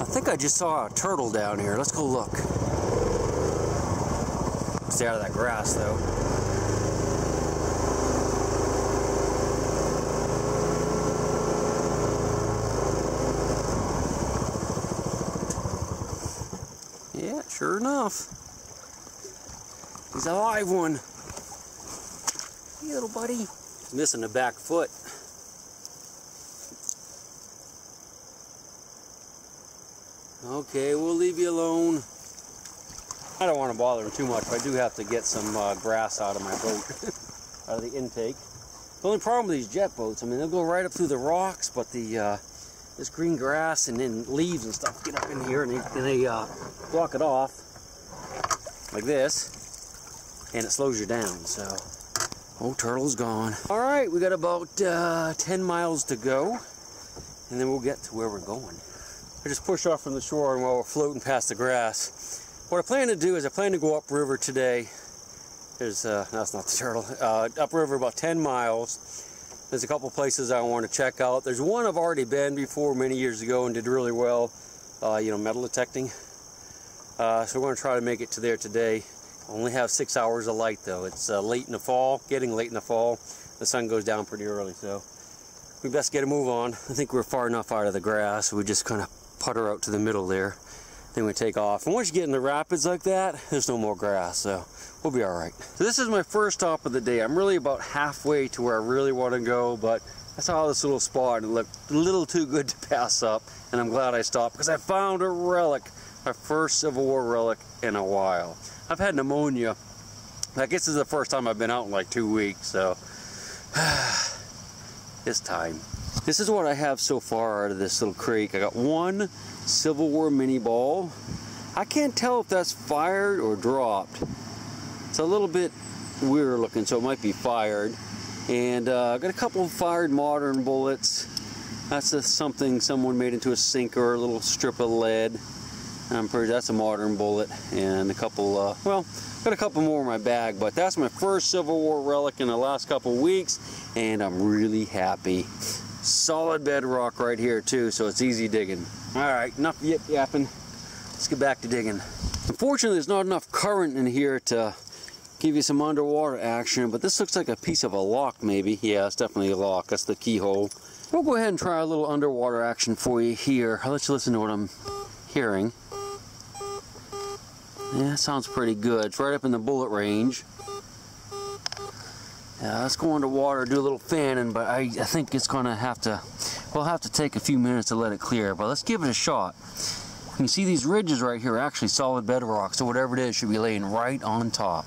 I think I just saw a turtle down here. Let's go look. Stay out of that grass though. Yeah, sure enough. He's a live one. Hey, little buddy. He's missing the back foot. Okay, we'll leave you alone. I don't want to bother him too much, but I do have to get some grass out of my boat, out of the intake. The only problem with these jet boats, I mean, they'll go right up through the rocks, but the this green grass and then leaves and stuff get up in here and they block it off like this, and it slows you down. So, oh, turtle's gone. All right, we got about 10 miles to go, and then we'll get to where we're going. I just pushed off from the shore and while we're floating past the grass. What I plan to do is I plan to go upriver today. There's, that's not the turtle. Upriver about 10 miles. There's a couple places I want to check out. There's one I've already been before many years ago and did really well. You know, metal detecting. So we're going to try to make it to there today. Only have 6 hours of light though. It's late in the fall, getting late in the fall. The sun goes down pretty early, so we best get a move on. I think we're far enough out of the grass. We just kind of putter out to the middle there. Then we take off. And once you get in the rapids like that, there's no more grass, so we'll be all right. So this is my first stop of the day. I'm really about halfway to where I really want to go, but I saw this little spot and it looked a little too good to pass up, and I'm glad I stopped because I found a relic, my first Civil War relic in a while. I've had pneumonia. I guess this is the first time I've been out in like 2 weeks, so it's time. This is what I have so far out of this little creek. I got one Civil War mini ball. I can't tell if that's fired or dropped. It's a little bit weird looking, so it might be fired. And I got a couple of fired modern bullets. That's something someone made into a sinker, a little strip of lead. I'm pretty, that's a modern bullet. And a couple, well, got a couple more in my bag, but that's my first Civil War relic in the last couple weeks, and I'm really happy. Solid bedrock right here too, so it's easy digging. All right, enough yip yapping. Let's get back to digging. Unfortunately, there's not enough current in here to give you some underwater action, but this looks like a piece of a lock maybe. Yeah, it's definitely a lock. That's the keyhole. We'll go ahead and try a little underwater action for you here. I'll let you listen to what I'm hearing. Yeah, that sounds pretty good. It's right up in the bullet range. Yeah, let's go underwater, do a little fanning, but I think it's gonna have to, we'll have to take a few minutes to let it clear, but let's give it a shot. You can see these ridges right here are actually solid bedrock, so whatever it is should be laying right on top.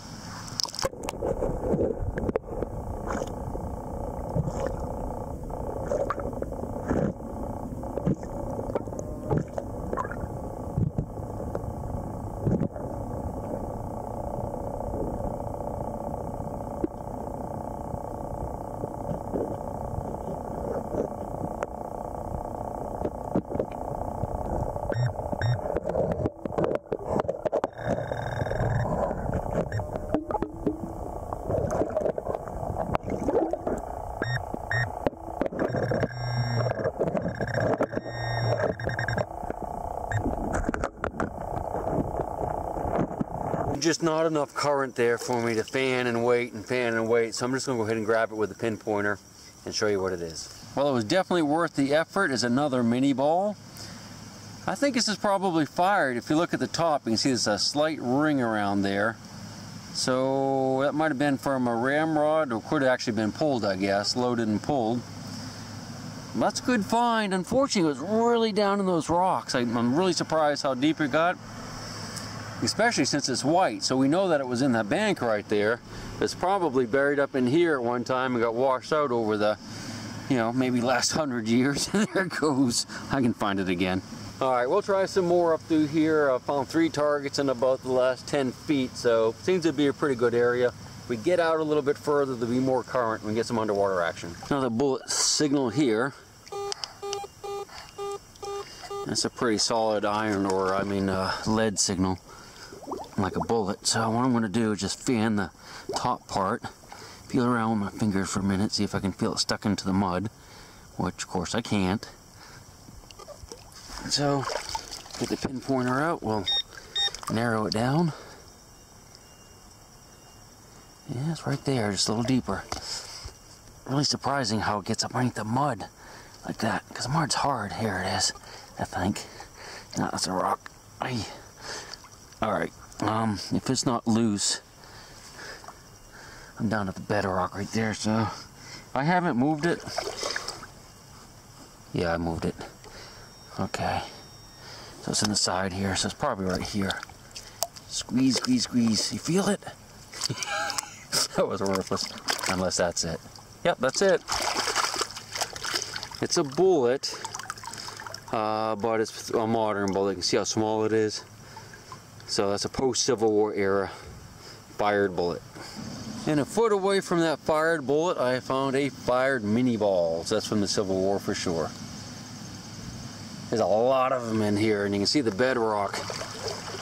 Just not enough current there for me to fan and wait and fan and wait, so I'm just going to go ahead and grab it with the pinpointer and show you what it is. Well, it was definitely worth the effort. Is another mini ball. I think this is probably fired. If you look at the top, you can see there's a slight ring around there. So that might have been from a ramrod, or could have actually been pulled, I guess, loaded and pulled. That's a good find. Unfortunately, it was really down in those rocks. I'm really surprised how deep it got. Especially since it's white, so we know that it was in that bank right there. It's probably buried up in here at one time and got washed out over the, you know, maybe last 100 years. There it goes. I can find it again. All right, we'll try some more up through here. I found 3 targets in about the last 10 feet, so seems to be a pretty good area. If we get out a little bit further, there'll be more current and we get some underwater action. Another bullet signal here. That's a pretty solid iron, or I mean lead signal, like a bullet. So what I'm going to do is just fan the top part, feel around with my fingers for a minute, see if I can feel it stuck into the mud, which of course I can't. So Get the pinpointer out, we'll narrow it down. Yeah, it's right there, just a little deeper. Really surprising how it gets up underneath the mud like that, because the mud's hard. Here it is, I think. No, that's a rock. Alright, if it's not loose, I'm down at the bedrock right there, so I haven't moved it. Yeah, I moved it. Okay. So it's in the side here, so it's probably right here. Squeeze, squeeze, squeeze. You feel it? That was worthless. Unless that's it. Yep, that's it. It's a bullet, but it's a modern bullet. You can see how small it is. So that's a post-Civil War era fired bullet. And a foot away from that fired bullet, I found a fired mini balls. That's from the Civil War for sure. There's a lot of them in here, and you can see the bedrock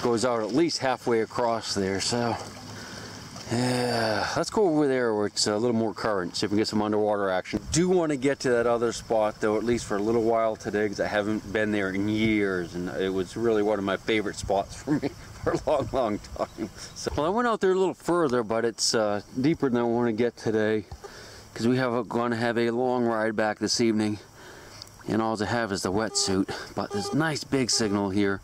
goes out at least halfway across there. So yeah, let's go over there where it's a little more current, see if we can get some underwater action. Do want to get to that other spot though, at least for a little while today, because I haven't been there in years, and it was really one of my favorite spots for me for a long, long time. So, well, I went out there a little further, but it's deeper than I want to get today, because we are going to have a long ride back this evening, and all I have is the wetsuit. But there's a nice big signal here.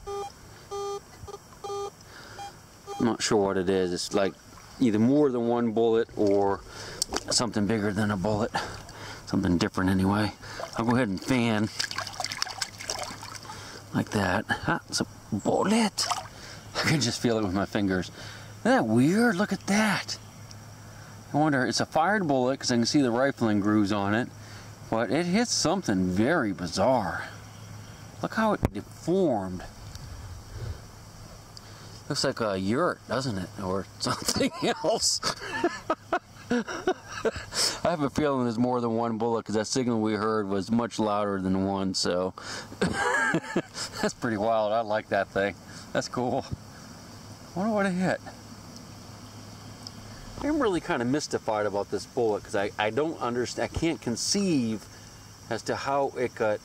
I'm not sure what it is. It's like either more than one bullet or something bigger than a bullet. Something different anyway. I'll go ahead and fan like that. Ah, it's a bullet. I can just feel it with my fingers. Isn't that weird? Look at that. I wonder, it's a fired bullet because I can see the rifling grooves on it, but it hits something very bizarre. Look how it deformed. Looks like a yurt, doesn't it? Or something else. I have a feeling there's more than one bullet, because that signal we heard was much louder than one, so that's pretty wild. I like that thing. That's cool. I wonder what it hit. I'm really kind of mystified about this bullet, because I don't understand, I can't conceive as to how it got,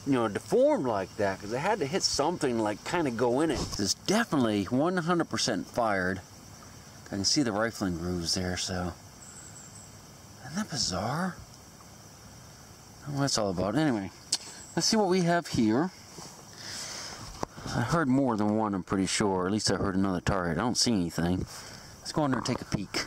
you know, deformed like that, because it had to hit something, like kind of go in it. It's definitely 100% fired. I can see the rifling grooves there, so isn't that bizarre? I don't know what that's all about. Anyway, let's see what we have here. I heard more than one, I'm pretty sure. At least I heard another target. I don't see anything. Let's go in there and take a peek.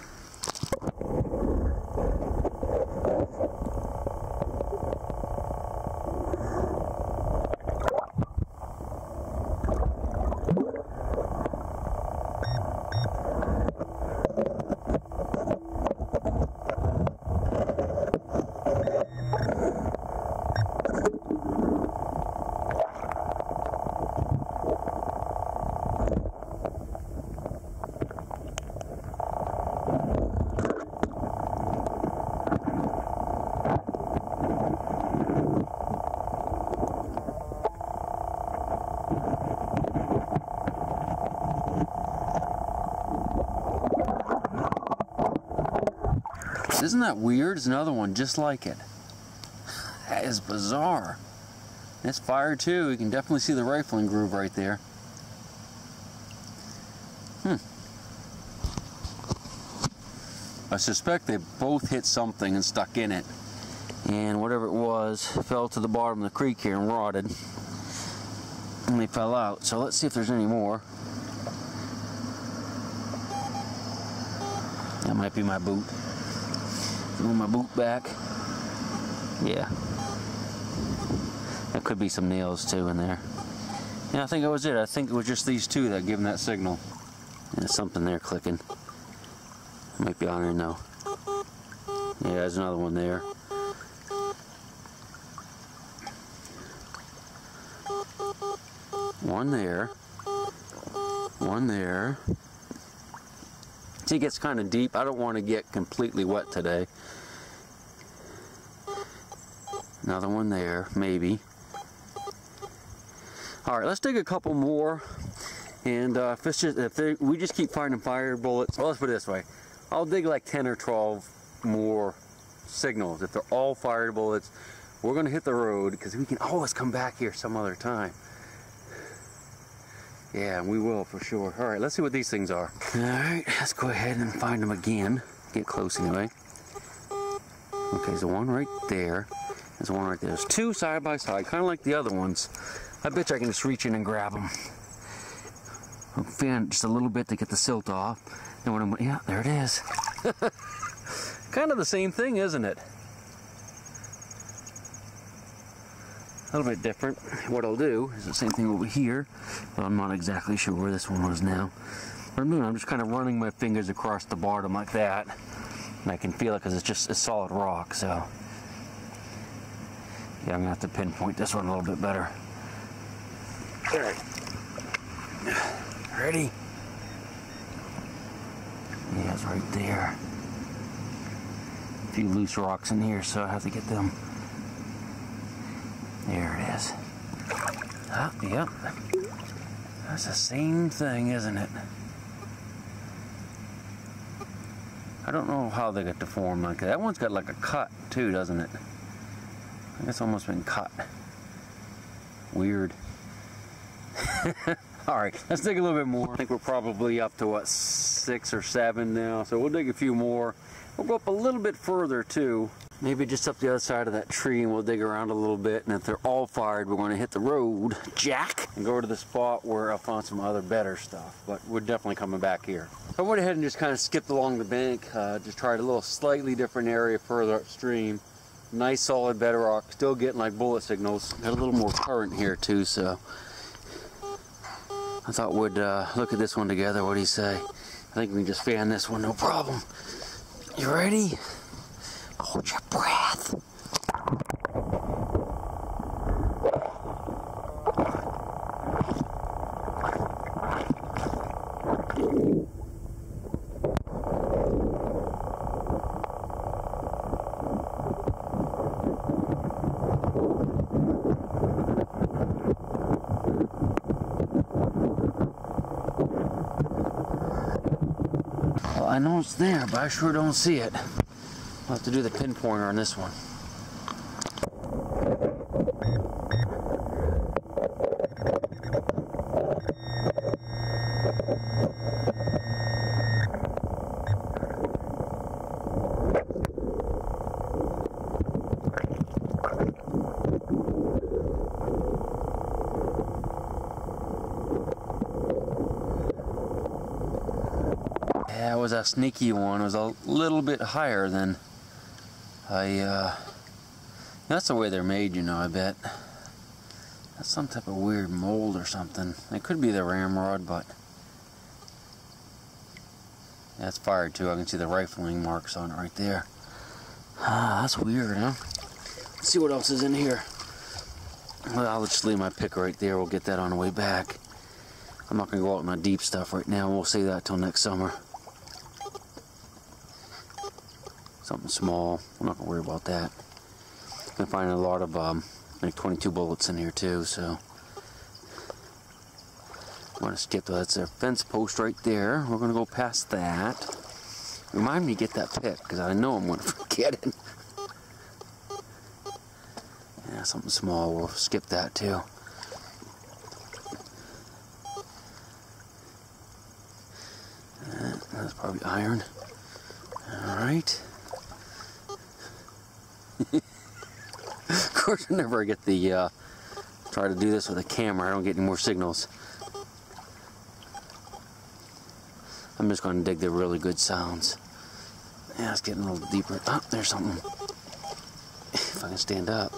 Isn't that weird? There's another one just like it. That is bizarre. It's fired too. You can definitely see the rifling groove right there. I suspect they both hit something and stuck in it. And whatever it was fell to the bottom of the creek here and rotted. And they fell out. So let's see if there's any more. That might be my boot. Move my boot back. Yeah. There could be some nails too in there. Yeah, I think that was it. I think it was just these two that gave them that signal. And there's something there clicking. Might be on there now. Yeah, there's another one there. One there. One there. See, it gets kind of deep. I don't want to get completely wet today. Another one there, maybe. All right, let's dig a couple more. And we just keep finding fired bullets, well, let's put it this way. I'll dig like 10 or 12 more signals. If they're all fired bullets, we're going to hit the road because we can always come back here some other time. Yeah, we will for sure. All right, let's see what these things are. All right, let's go ahead and find them again. Get close anyway. Okay, there's one right there. There's one right there. There's two side by side, kind of like the other ones. I bet you I can just reach in and grab them. I'll fan just a little bit to get the silt off. And when I'm, yeah, there it is. Kind of the same thing, isn't it? A little bit different. What I'll do is the same thing over here, but I'm not exactly sure where this one was now. What I'm doing, I'm just kind of running my fingers across the bottom like that. And I can feel it because it's just a solid rock, so. Yeah, I'm gonna have to pinpoint this one a little bit better. All right. Ready? Yeah, it's right there. A few loose rocks in here, so I have to get them. There it is. Ah, yep. That's the same thing, isn't it? I don't know how they get deformed like that. That one's got like a cut too, doesn't it? I think it's almost been cut. Weird. Alright, let's dig a little bit more. I think we're probably up to what, 6 or 7 now. So we'll dig a few more. We'll go up a little bit further too. Maybe just up the other side of that tree, and we'll dig around a little bit. And if they're all fired, we're going to hit the road, Jack, and go to the spot where I found some other better stuff. But we're definitely coming back here. I went ahead and just kind of skipped along the bank. Just tried a little slightly different area further upstream. Nice solid bedrock. Still getting like bullet signals. Got a little more current here too, so I thought we'd look at this one together. What do you say? I think we can just fan this one, no problem. You ready? Hold your breath. Well, I know it's there, but I sure don't see it. I'll have to do the pinpointer on this one. Yeah, it was a sneaky one. It was a little bit higher than that's the way they're made, you know, I bet. That's some type of weird mold or something. It could be the ramrod, but yeah, it's fired too. I can see the rifling marks on it right there. Ah, that's weird, huh? Let's see what else is in here. Well, I'll just leave my pick right there. We'll get that on the way back. I'm not going to go out in my deep stuff right now. We'll save that till next summer. Something small. I'm not going to worry about that. I'm finding a lot of like 22 bullets in here too, so I'm going to skip that. That's a fence post right there. We're going to go past that. Remind me to get that pick, because I know I'm going to forget it. Yeah, something small. We'll skip that too. That's probably iron. Alright. Of course, whenever I get the try to do this with a camera, I don't get any more signals. I'm just going to dig the really good sounds. Yeah, it's getting a little deeper. Oh, there's something. If I can stand up,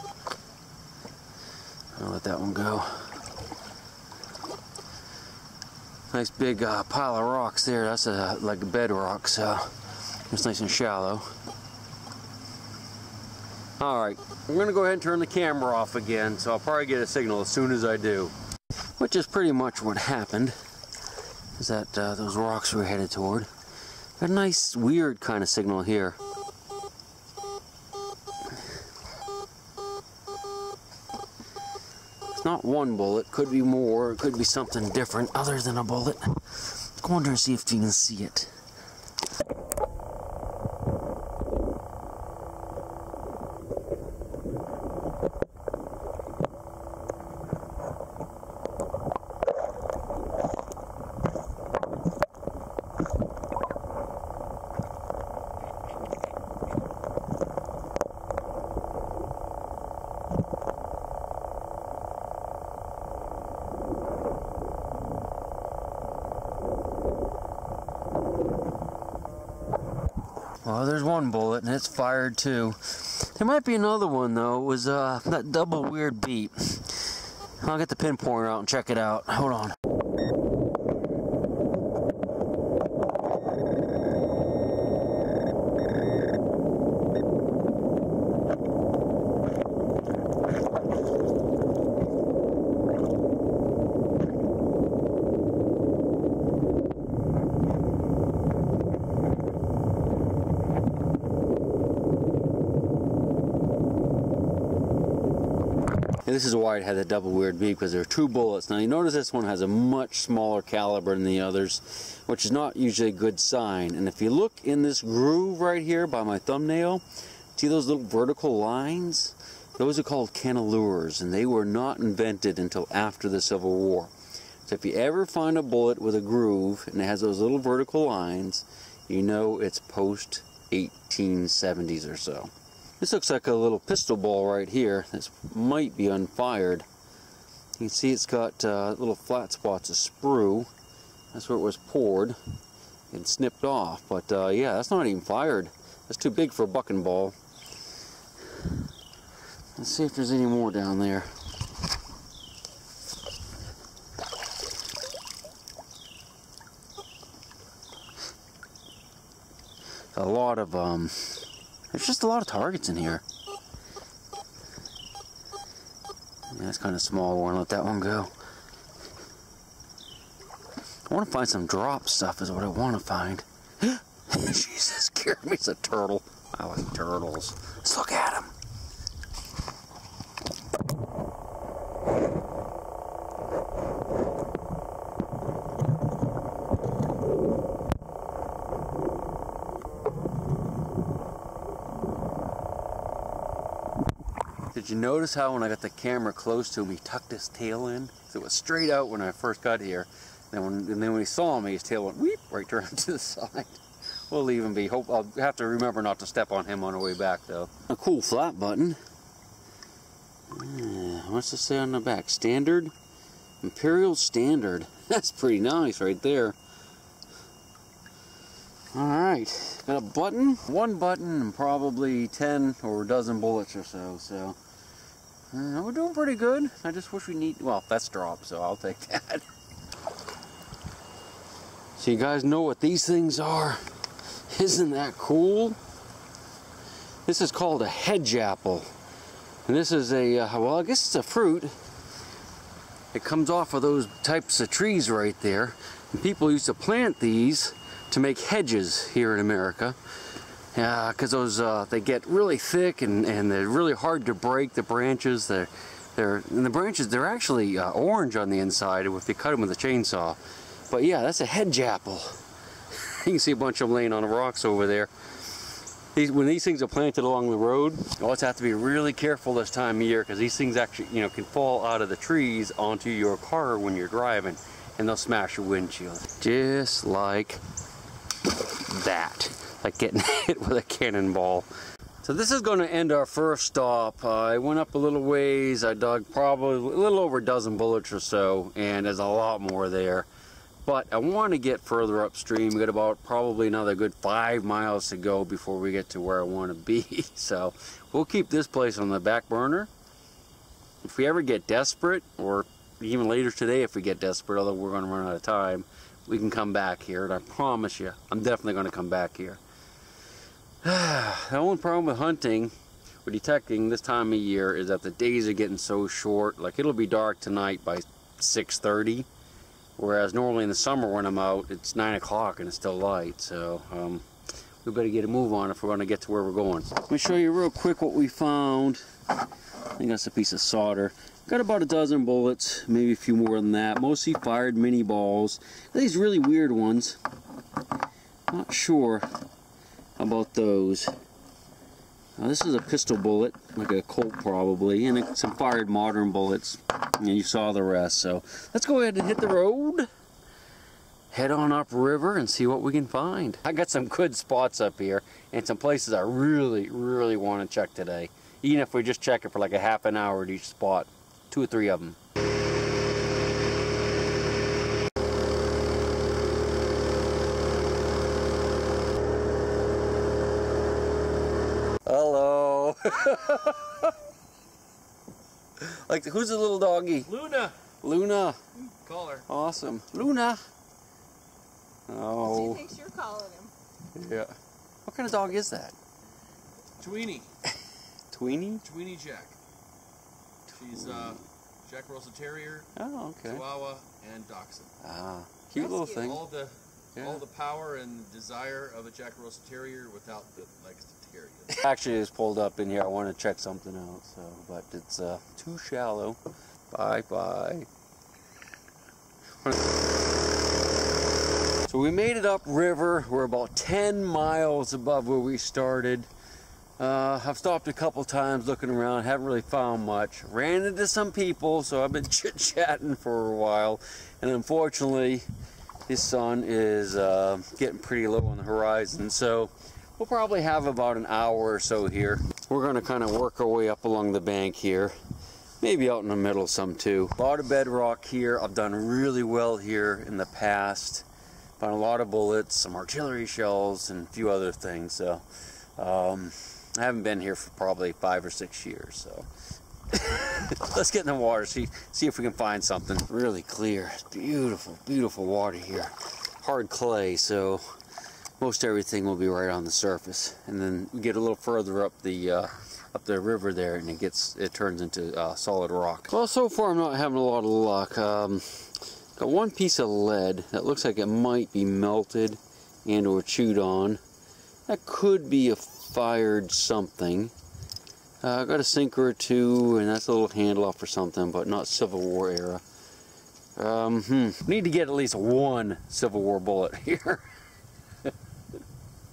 I'll let that one go. Nice big pile of rocks there. That's like a bedrock, so it's nice and shallow. Alright, I'm going to go ahead and turn the camera off again, so I'll probably get a signal as soon as I do. Which is pretty much what happened, is that those rocks we were headed toward. Got a nice, weird kind of signal here. It's not one bullet, could be more, it could be something different other than a bullet. Let's go under and see if you can see it. Well, there's one bullet, and it's fired too. There might be another one, though. It was that double weird beep. I'll get the pinpointer out and check it out. Hold on. And this is why it had that double weird beep, because there are two bullets. Now you notice this one has a much smaller caliber than the others, which is not usually a good sign. And if you look in this groove right here by my thumbnail, see those little vertical lines? Those are called cannelures, and they were not invented until after the Civil War. So if you ever find a bullet with a groove and it has those little vertical lines, you know it's post 1870s or so. This looks like a little pistol ball right here. This might be unfired. You can see it's got little flat spots of sprue. That's where it was poured and snipped off. But yeah, that's not even fired. That's too big for a bucking ball. Let's see if there's any more down there. A lot of there's just a lot of targets in here. Yeah, that's kind of small. I want to let that one go. I want to find some drop stuff is what I want to find. Jesus, scared me. It's a turtle. I like turtles. Let's look at him. Did you notice how when I got the camera close to him, he tucked his tail in? So it was straight out when I first got here. And then when he saw me, his tail went weep right turned to the side. We'll leave him be. Hope I'll have to remember not to step on him on the way back, though. A cool flat button. What's it say on the back? Standard? Imperial Standard. That's pretty nice right there. Alright, got a button. One button and probably 10 or a dozen bullets or so. So we're doing pretty good. I just wish we need, well, that's dropped, so I'll take that. So you guys know what these things are? Isn't that cool? This is called a hedge apple. And this is a, well, I guess it's a fruit. It comes off of those types of trees right there. And people used to plant these to make hedges here in America. Yeah, because those they get really thick and they're really hard to break. The branches, the branches they're actually orange on the inside if you cut them with a chainsaw. But yeah, that's a hedge apple. You can see a bunch of them laying on the rocks over there. When these things are planted along the road, you always have to be really careful this time of year because these things actually, you know, can fall out of the trees onto your car when you're driving, and they'll smash your windshield. Just like that, like getting hit with a cannonball. So this is going to end our first stop. I went up a little ways. I dug probably a little over a dozen bullets or so, and there's a lot more there. But I want to get further upstream. We got about probably another good 5 miles to go before we get to where I want to be. So we'll keep this place on the back burner. If we ever get desperate, or even later today if we get desperate, although we're going to run out of time, we can come back here. And I promise you, I'm definitely going to come back here. The only problem with hunting or detecting this time of year is that the days are getting so short. Like, it'll be dark tonight by 6:30. Whereas normally in the summer when I'm out, it's 9 o'clock and it's still light. So we better get a move on if we're going to get to where we're going. Let me show you real quick what we found. I think that's a piece of solder. Got about a dozen bullets, maybe a few more than that. Mostly fired mini balls. These really weird ones. Not sure about those. Now, this is a pistol bullet, like a Colt probably, and some fired modern bullets. And you saw the rest. So let's go ahead and hit the road, head on up river, and see what we can find. I got some good spots up here, and some places I really, really want to check today. Even if we just check it for like a half an hour at each spot, 2 or 3 of them. Like, who's the little doggy? Luna. Luna. Call her. Awesome. Luna. Oh. She thinks you're calling him. Yeah. What kind of dog is that? Tweenie. Tweenie? Tweenie Jack. She's Jack Russell Terrier, Oh, okay. Chihuahua, and Dachshund. Ah, cute little thing. All the power and desire of a Jack Russell Terrier without the legs to carry it. Actually, it's pulled up in here. I want to check something out, so but it's too shallow. Bye bye. So we made it up river. We're about 10 miles above where we started. I've stopped a couple times looking around, haven't really found much. Ran into some people, so I've been chit-chatting for a while. And unfortunately, the sun is getting pretty low on the horizon, so we'll probably have about an hour or so here. We're going to kind of work our way up along the bank here. Maybe out in the middle some too. A lot of bedrock here. I've done really well here in the past. Found a lot of bullets, some artillery shells, and a few other things. So I haven't been here for probably 5 or 6 years. So let's get in the water, see if we can find something. Really clear, beautiful, beautiful water here. Hard clay, so most everything will be right on the surface. And then we get a little further up the river there, and it turns into solid rock. Well, so far I'm not having a lot of luck. Got one piece of lead that looks like it might be melted and or chewed on. That could be a fired something. I got a sinker or two, and that's a little handle off or something, but not Civil War era. Need to get at least one Civil War bullet here.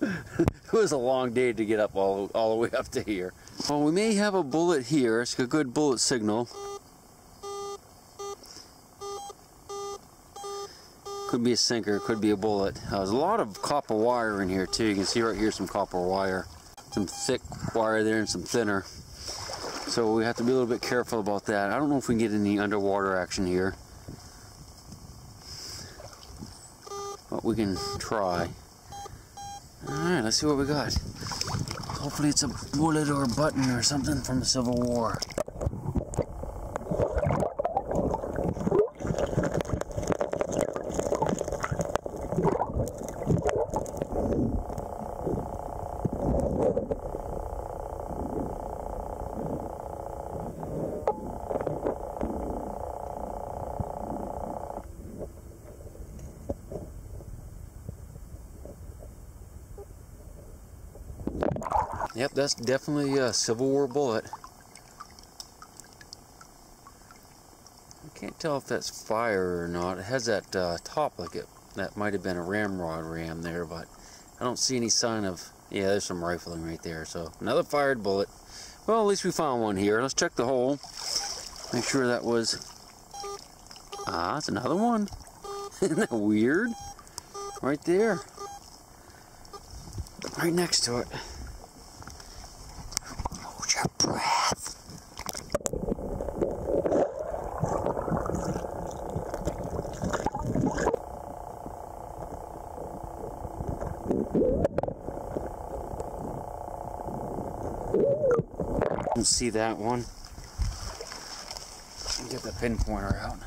It was a long day to get up all the way up to here. Well, we may have a bullet here. It's a good bullet signal. Could be a sinker, could be a bullet. There's a lot of copper wire in here too. You can see right here some copper wire. Some thick wire there and some thinner. So we have to be a little bit careful about that. I don't know if we can get any underwater action here, but we can try. Alright, let's see what we got. Hopefully it's a bullet or a button or something from the Civil War. Yep, that's definitely a Civil War bullet. I can't tell if that's fire or not. It has that top like it. That might have been a ramrod ram there, but I don't see any sign of. Yeah, there's some rifling right there. So another fired bullet. Well, at least we found one here. Let's check the hole. Make sure that was. Ah, it's another one. Isn't that weird? Right there. Right next to it. Your breath. Let's see that one. Get the pinpointer out.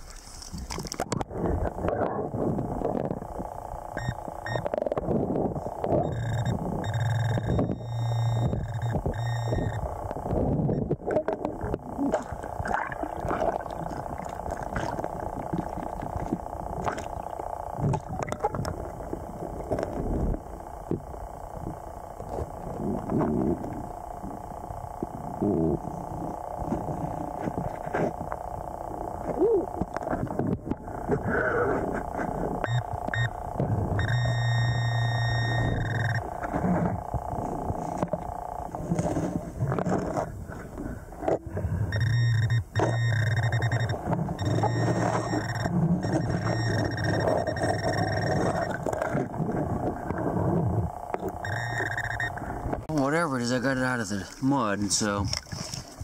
Whatever it is, I got it out of the mud, and so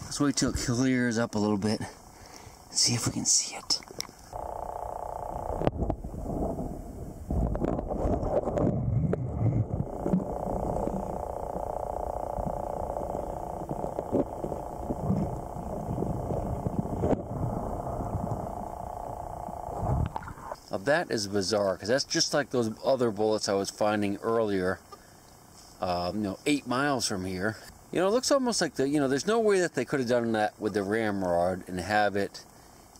let's wait till it clears up a little bit and see if we can see it. Now that is bizarre, because that's just like those other bullets I was finding earlier, 8 miles from here. You know, it looks almost like there's no way that they could have done that with the ramrod and have it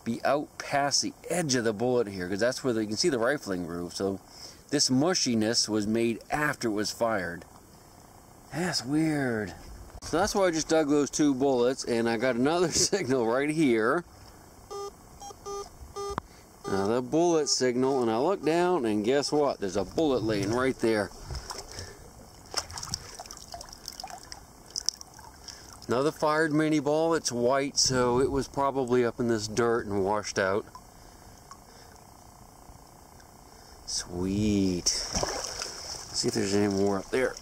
be out past the edge of the bullet here, because that's where you can see the rifling groove. So this mushiness was made after it was fired. That's weird. So that's why I just dug those 2 bullets, and I got another signal right here. Now the bullet signal, and I look down, and guess what? There's a bullet laying right there. Another fired mini ball. It's white, so it was probably up in this dirt and washed out. Sweet. Let's see if there's any more up there.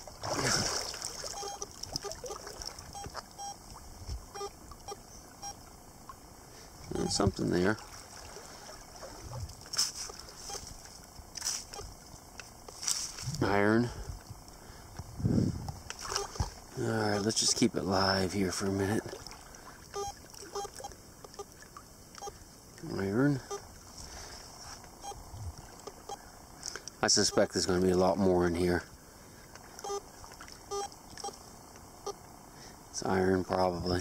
There's something there. Iron. Alright, let's just keep it live here for a minute. Iron. I suspect there's going to be a lot more in here. It's iron, probably.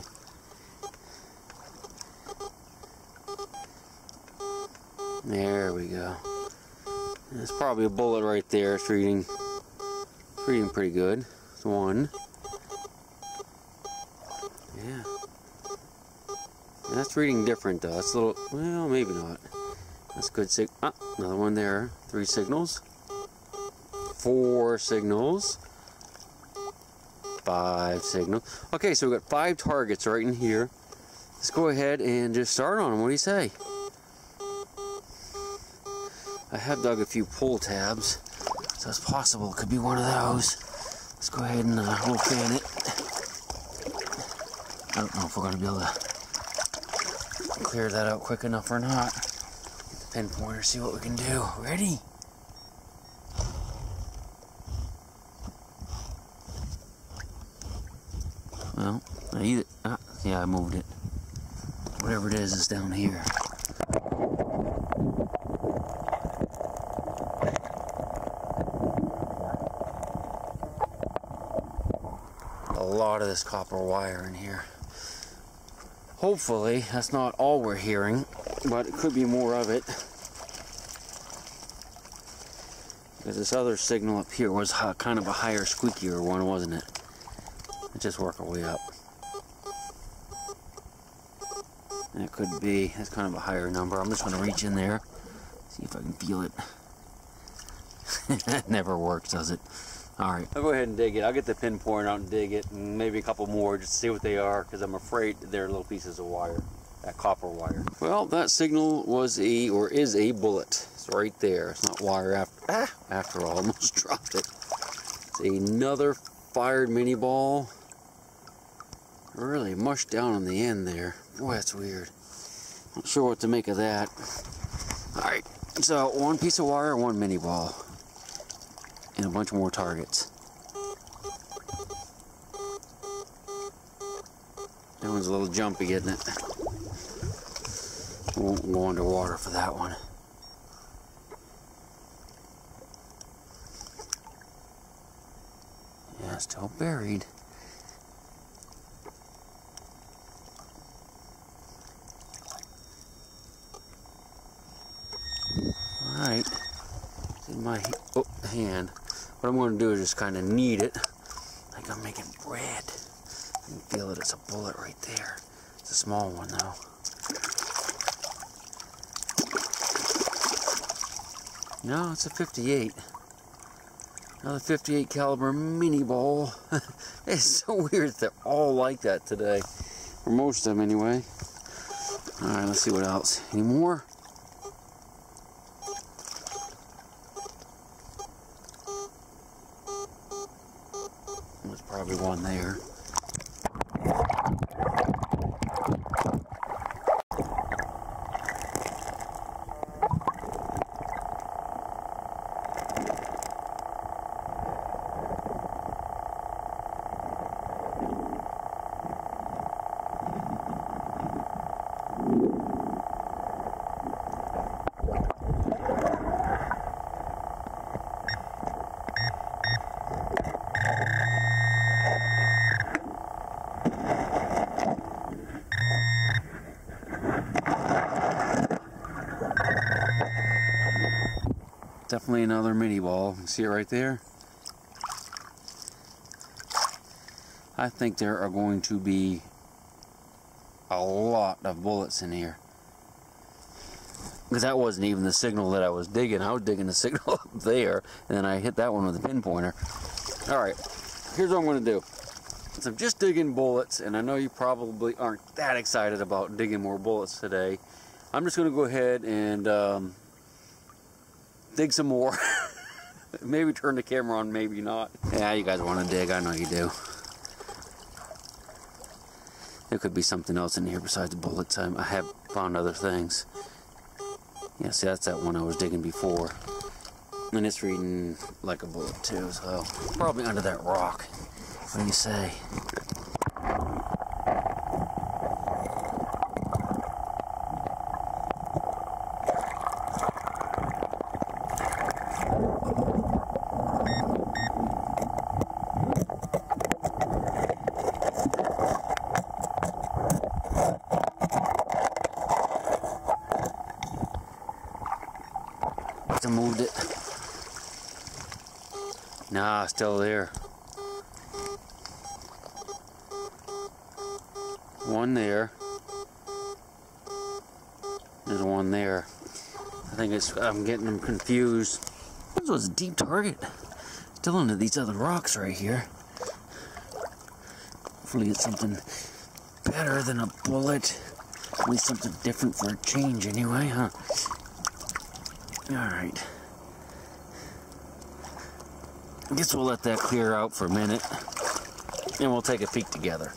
There we go. There's probably a bullet right there. It's reading pretty good. It's 1. Yeah. That's reading different though. That's a little, well, maybe not. That's good. Another one there. 3 signals. 4 signals. 5 signals. Okay, so we've got 5 targets right in here. Let's go ahead and just start on them. What do you say? I have dug a few pull tabs, so it's possible it could be one of those. Let's go ahead and roll fan it. I don't know if we're going to be able to clear that out quick enough or not. Get the pinpointer, see what we can do. Ready? Well, yeah, I moved it. Whatever it is down here. A lot of this copper wire in here. Hopefully that's not all we're hearing, but it could be more of it, because this other signal up here was kind of a higher, squeakier one, wasn't it? Let's just work our way up. And it could be, that's kind of a higher number. I'm just going to reach in there, see if I can feel it. That never works, does it? Alright, I'll go ahead and dig it. I'll get the pinpoint out and dig it, and maybe a couple more just to see what they are, because I'm afraid they're little pieces of wire, that copper wire. Well, that signal was is a bullet. It's right there. It's not wire after all. I almost dropped it. It's another fired mini ball. Really mushed down on the end there. Boy, that's weird. Not sure what to make of that. Alright, so 1 piece of wire, 1 mini ball. And a bunch more targets. That one's a little jumpy, isn't it? Won't go underwater for that one. Yeah, still buried. Alright. In my hand. What I'm going to do is just kind of knead it like I'm making bread. You can feel it, it's a bullet right there. It's a small one though. No, it's a 58. Another 58 caliber mini ball. It's so weird they're all like that today. Or most of them anyway. Alright, let's see what else. Any more? There's probably one there. Definitely another mini ball. You see it right there? I think there are going to be a lot of bullets in here. Because that wasn't even the signal that I was digging. I was digging the signal up there, and then I hit that one with a pinpointer. Alright, here's what I'm going to do. Since I'm just digging bullets, and I know you probably aren't that excited about digging more bullets today, I'm just going to go ahead and dig some more. Maybe turn the camera on, maybe not. Yeah, you guys want to dig, I know you do. There could be something else in here besides bullets. I have found other things. Yeah, see, that's that one I was digging before. And it's reading like a bullet too, so probably under that rock. What do you say? I moved it. Nah, still there. One there. There's one there. I think I'm getting them confused. This was a deep target. Still under these other rocks right here. Hopefully it's something better than a bullet. At least something different for a change anyway, huh? Alright. I guess we'll let that clear out for a minute. And we'll take a peek together.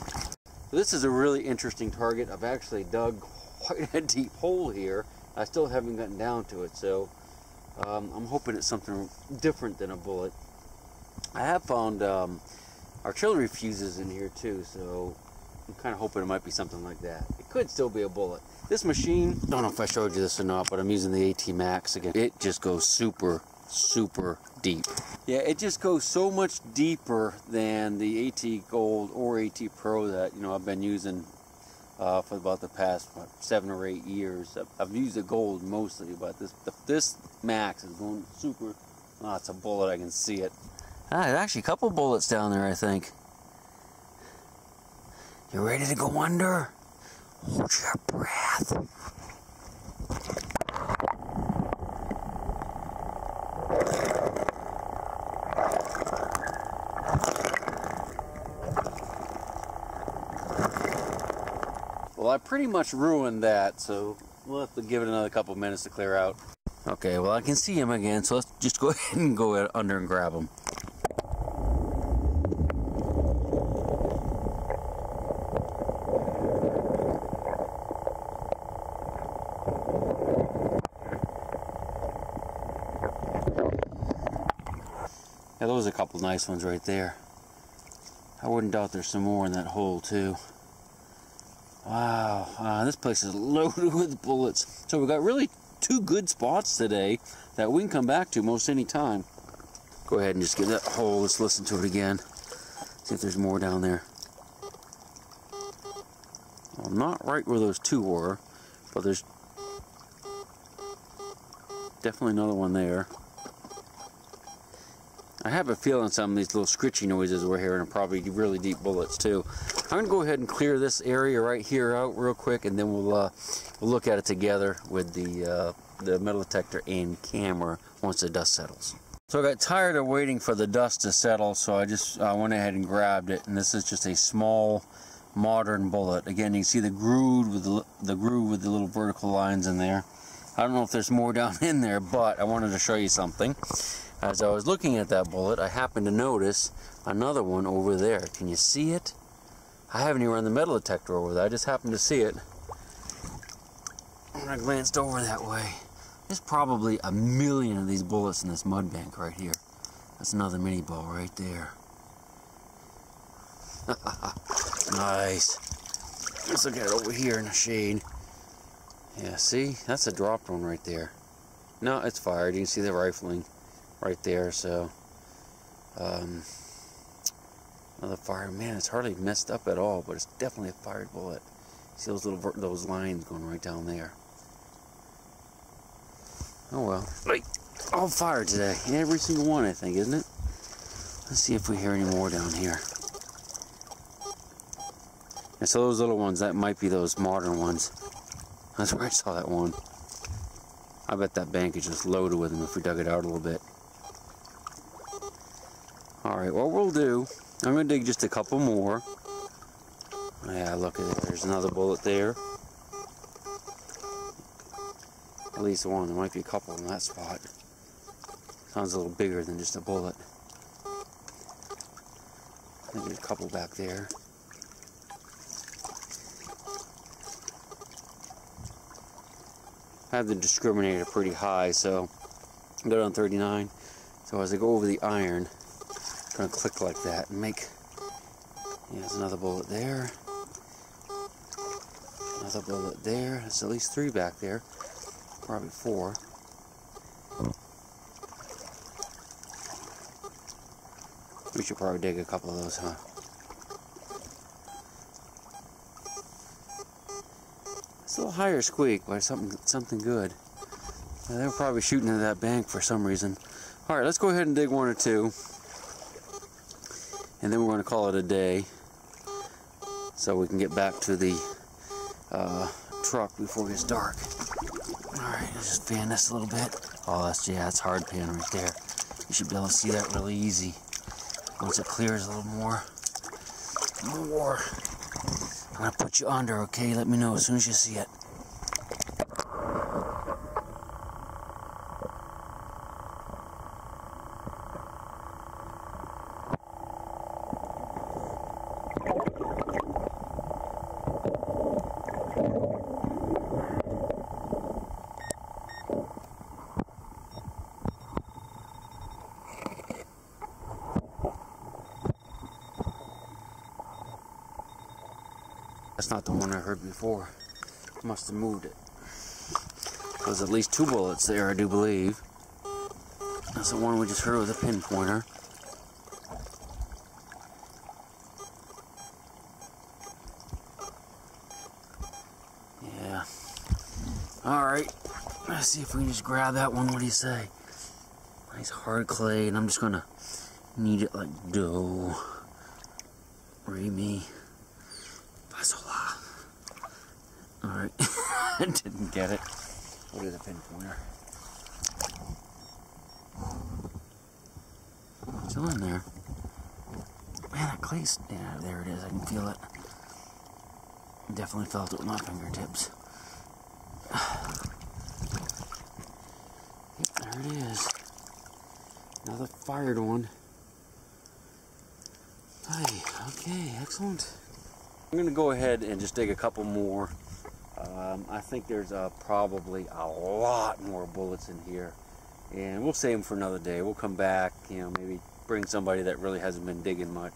This is a really interesting target. I've actually dug quite a deep hole here. I still haven't gotten down to it, so I'm hoping it's something different than a bullet. I have found artillery fuses in here too, so I'm kind of hoping it might be something like that. It could still be a bullet. This machine, I don't know if I showed you this or not, but I'm using the AT Max again. It just goes super, super deep. Yeah, it just goes so much deeper than the AT Gold or AT Pro that, you know, I've been using for about the past 7 or 8 years. I've used the Gold mostly, but this Max is going super. Oh, it's a bullet. I can see it. Ah, there's actually a couple bullets down there, I think. You ready to go under? Hold your breath. Well, I pretty much ruined that, so we'll have to give it another couple minutes to clear out. Okay, well, I can see him again, so let's just go ahead and go under and grab him. Yeah, those are a couple nice ones right there. I wouldn't doubt there's some more in that hole too. Wow, this place is loaded with bullets. So we've got really 2 good spots today that we can come back to most any time. Go ahead and just give that hole, let's listen to it again. See if there's more down there. Well, not right where those 2 were, but there's definitely another one there. I have a feeling some of these little scritchy noises we're hearing are probably really deep bullets too. I'm going to go ahead and clear this area right here out real quick, and then we'll look at it together with the metal detector and camera once the dust settles. So I got tired of waiting for the dust to settle, so I just went ahead and grabbed it, and this is just a small modern bullet. Again, you can see the groove with the little vertical lines in there. I don't know if there's more down in there, but I wanted to show you something. As I was looking at that bullet, I happened to notice another one over there. Can you see it? I haven't even run the metal detector over there. I just happened to see it when I glanced over that way. There's probably 1 million of these bullets in this mud bank right here. That's another mini ball right there. Nice. Let's look at it over here in the shade. Yeah, see? That's a dropped one right there. No, it's fired. You can see the rifling right there, so another fire. Man, it's hardly messed up at all, but it's definitely a fired bullet. See those lines going right down there. Oh well. Right. all fired today. Every single one, I think, isn't it? Let's see if we hear any more down here. And so those little ones, that might be those modern ones. That's where I saw that one. I bet that bank is just loaded with them if we dug it out a little bit. Alright, what we'll do, I'm going to dig just a couple more. Yeah, look at it. There's another bullet there. At least one. There might be a couple in that spot. Sounds a little bigger than just a bullet. I think there's a couple back there. I have the discriminator pretty high, so I got it on 39. So as I go over the iron, I'm going to click like that and make. Yeah, there's another bullet there. Another bullet there. There's at least 3 back there. Probably 4. We should probably dig a couple of those, huh? It's a little higher squeak, but something good. They were probably shooting into that bank for some reason. Alright, let's go ahead and dig 1 or 2. And then we're going to call it a day. So we can get back to the truck before it gets dark. Alright, let's just fan this a little bit. Oh, that's hard pan right there. You should be able to see that really easy. Once it clears a little more. I'm going to put you under, okay? Let me know as soon as you see it. That's not the one I heard before. Must have moved it. There's at least 2 bullets there, I do believe. That's the one we just heard with a pinpointer. Yeah. Alright. Let's see if we can just grab that one. What do you say? Nice hard clay, and I'm just gonna knead it like dough. Reamy. Alright, I didn't get it. Look at the pinpointer. Still in there. Man, that clay's... Yeah, there it is. I can feel it. Definitely felt it with my fingertips. There it is. Another fired one. Hey, okay, excellent. I'm going to go ahead and just dig a couple more. I think there's probably a lot more bullets in here, and we'll save them for another day. We'll come back, you know, maybe bring somebody that really hasn't been digging much,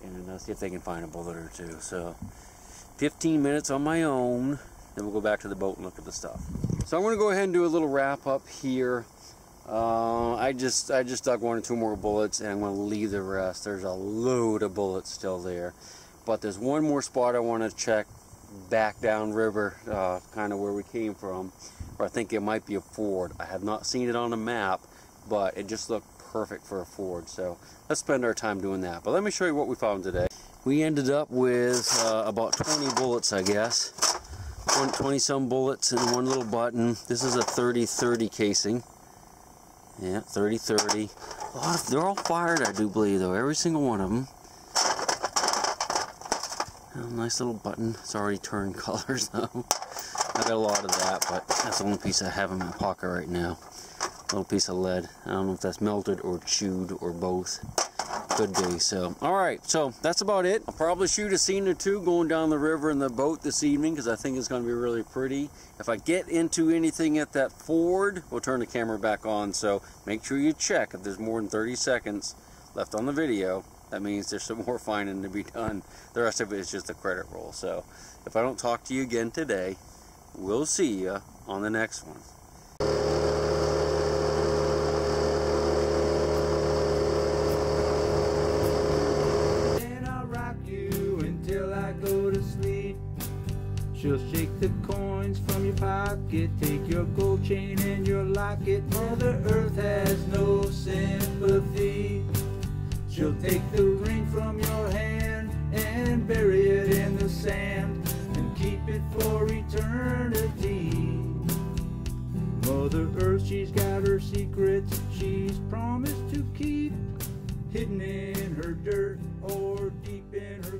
and see if they can find a bullet or 2. So 15 minutes on my own, then we'll go back to the boat and look at the stuff. So I'm going to go ahead and do a little wrap up here. I just dug 1 or 2 more bullets, and I'm going to leave the rest. There's a load of bullets still there, but there's one more spot I want to check back down river, kind of where we came from, where I think it might be a ford. I have not seen it on a map, but it just looked perfect for a ford. So let's spend our time doing that. But let me show you what we found today. We ended up with about 20 bullets, I guess. 20 some bullets and 1 little button. This is a 30-30 casing. Yeah, 30-30. They're all fired, I do believe, though. Every single one of them. Nice little button. It's already turned colors though. I got a lot of that, but that's the only piece I have in my pocket right now. A little piece of lead. I don't know if that's melted or chewed or both. Could be. So, alright, so that's about it. I'll probably shoot a scene or 2 going down the river in the boat this evening, because I think it's going to be really pretty. If I get into anything at that ford, we'll turn the camera back on. So make sure you check if there's more than 30 seconds left on the video. That means there's some more finding to be done. The rest of it is just a credit roll. So if I don't talk to you again today, we'll see you on the next one. And I'll rock you until I go to sleep. She'll shake the coins from your pocket, take your gold chain and your locket. Mother Earth has no sympathy. She'll take the ring from your hand and bury it in the sand and keep it for eternity. Mother Earth, she's got her secrets she's promised to keep, hidden in her dirt or deep in her